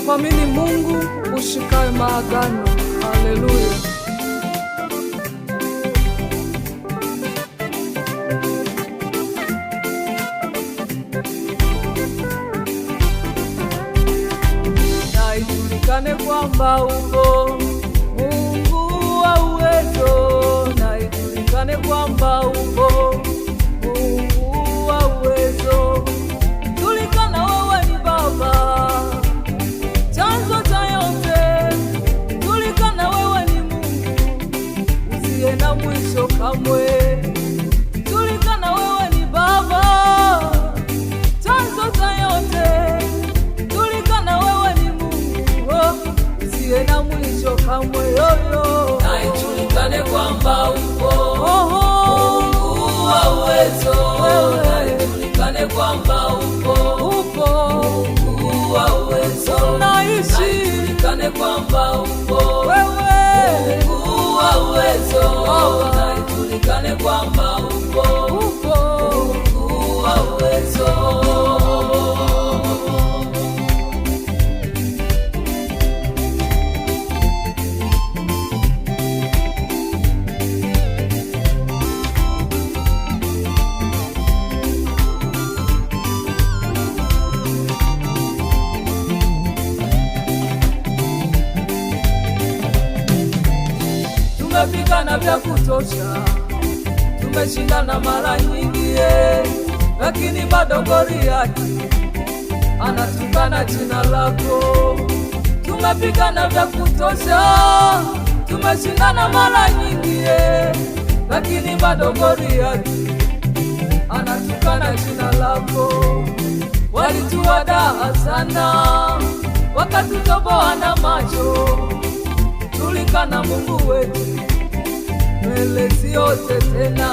kumwamini Mungu, ushikae maagano. Haleluya. Na ijulikane kwamba upo Mungu wa uwezo, na ijulikane kwamba upo Mungu wa uwezo. Julikana wewe ni Baba, chanzo cha yote. Julikana wewe ni Mungu usiye na mwisho kamwe. Julikana wewe ni Baba, chanzo cha yote. Julikana wewe ni Mungu usiye na mwisho kamwe. Yoyo na ijulikane kwamba upo Mungu wa uwezo, na ijulikane kwamba upo Mungu wa uwezo, na ijulikane kwamba upo Mungu wa uwezo, na ijulikane kwamba upo Mungu wa uwezo. Tumepigana vya kutosha, tumeshindana mara nyingi, lakini bado Goliathi anatukana jina lako. Tumepigana vya kutosha, tumeshindana mara nyingi, lakini bado Goliathi anatukana jina lako. Walituadaa sana, wakatutoboa na macho. Julikana Mungu wetu, mbele siote tena.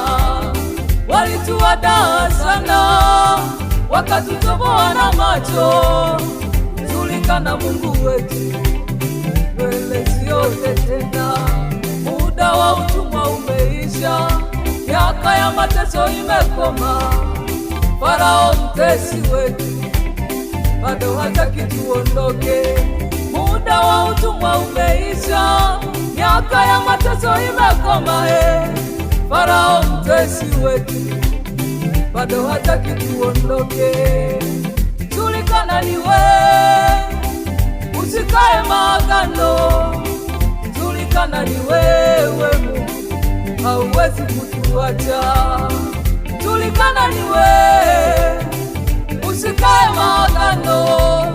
Walituadaa sana, wakatutoboa na macho. Julikana Mungu wetu, mbele siote tena. Muda wa utumwa umeisha, miaka ya mateso imekoma. Farao mtesi wetu bado hataki tuondoke. Muda wa utumwa umeisha, miaka ya mateso imekoma. Farao mtesi wetu bado hataki tuondoke. Julikana ni wewe, usikae maagano. Julikana ni wewe Mungu, hauwezi kutuacha. Julikana ni wewe, usikae maagano.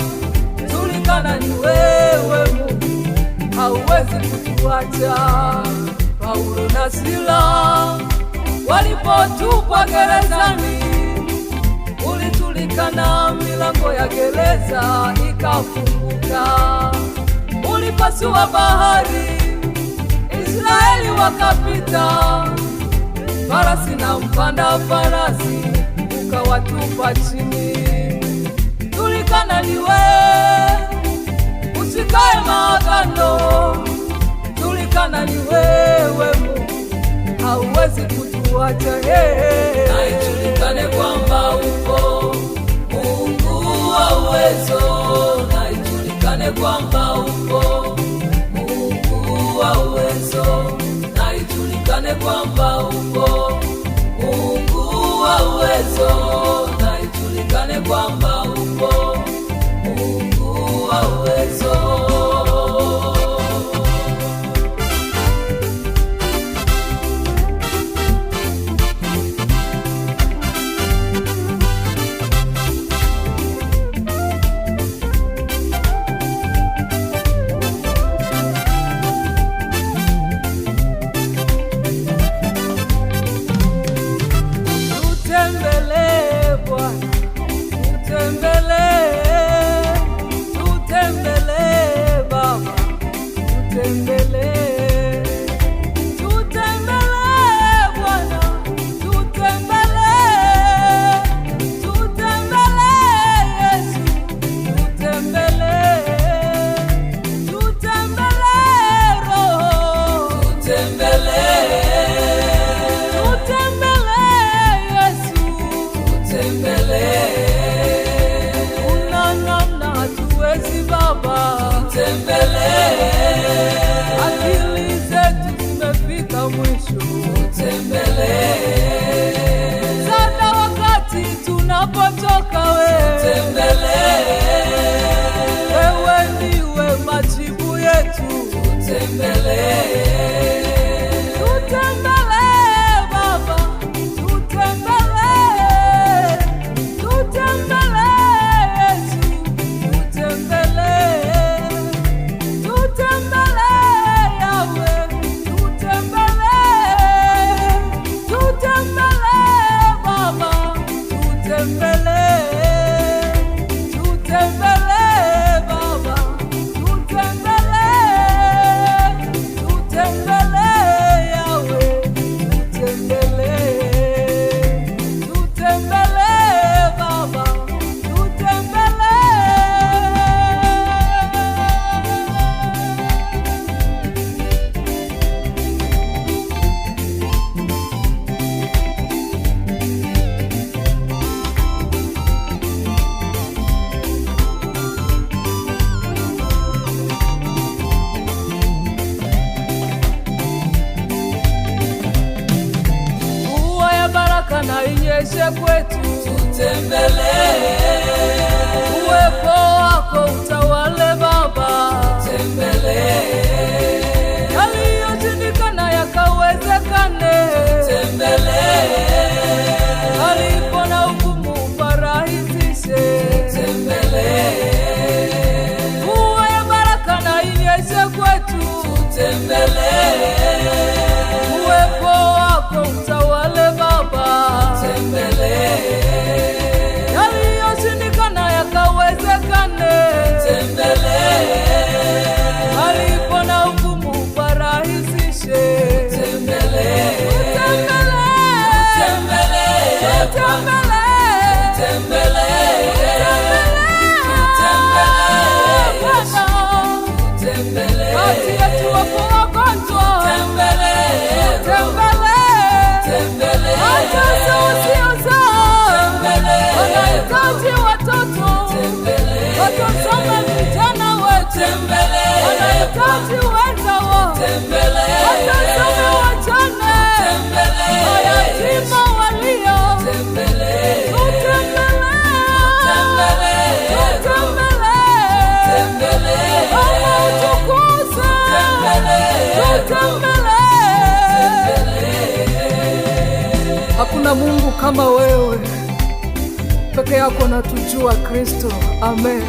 Julikana ni wewe Mungu, hauwezi kutuacha. Paulo na Sila walipotupwa gerezani, ulijulikana, milango ya gereza ikafunguka. Ulipasua bahari, Israeli wakapita. Farasi na mpanda farasi ukawatupa chini. Julikana ni wewe, usikae maagano. Julikana ni wewe Mungu, hauwezi kutuacha. Na ijulikane kwamba upo Mungu wa uwezo, na ijulikane kwamba upo Mungu wa uwezo, na ijulikane kwamba upo Mungu wa uwezo, na ijulikane kwamba upo Mungu wa uwezo. Tutembelee mwisho. Tutembelee sana wakati tunapotoka, wewe ndiwe majibu yetu. Tutembelee Baba, tutembelee, tutembelee Yesu, tutembelee, tutembelee Yahweh, tutembelee, tutembelee Baba, tutembelee, tutembelee Baba, tutembelee, tutembelee Yahweh, tutembelee, tutembelee Baba, mvua ya baraka na inyeshe kwetu. tutembelee Uwepo wako utawale Baba, tutembelee yaliyoshindikana yakawezekane. tutembelee Alipo na hukumu uparahisishe. tutembelee Mvua ya baraka na inyeshe kwetu. tutembelee Uwepo wako utawale Baba, tutembelee yaliyoshindikana yakawezekane. Alipo na hukumu uparahisishe. tutembelee Kati yetu wapo wagonjwa, tembelee. Hata wasiozaa wanahitaji watoto, watazame vijana wetu wanahitaji wenzao, watazame wajane, mayatima walio. Tutembelee, Baba utukuzwe, tutembelee. Hakuna Mungu kama wewe, peke yako natujua Kristo. Amen.